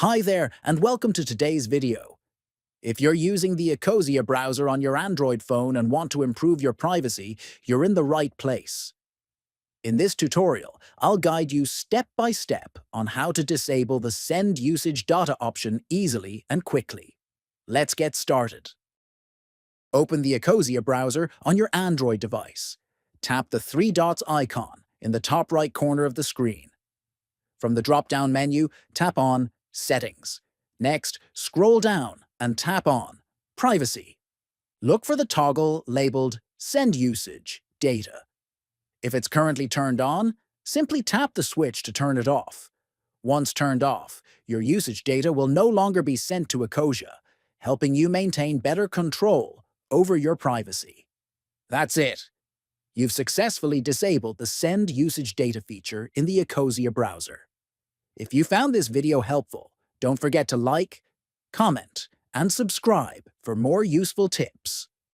Hi there, and welcome to today's video. If you're using the Ecosia browser on your Android phone and want to improve your privacy, you're in the right place. In this tutorial, I'll guide you step by step on how to disable the Send Usage Data option easily and quickly. Let's get started. Open the Ecosia browser on your Android device. Tap the three dots icon in the top right corner of the screen. From the drop-down menu, tap on Settings. Next, scroll down and tap on Privacy. Look for the toggle labeled Send Usage Data. If it's currently turned on, simply tap the switch to turn it off. Once turned off, your usage data will no longer be sent to Ecosia, helping you maintain better control over your privacy. That's it. You've successfully disabled the Send Usage Data feature in the Ecosia browser. If you found this video helpful, don't forget to like, comment, and subscribe for more useful tips.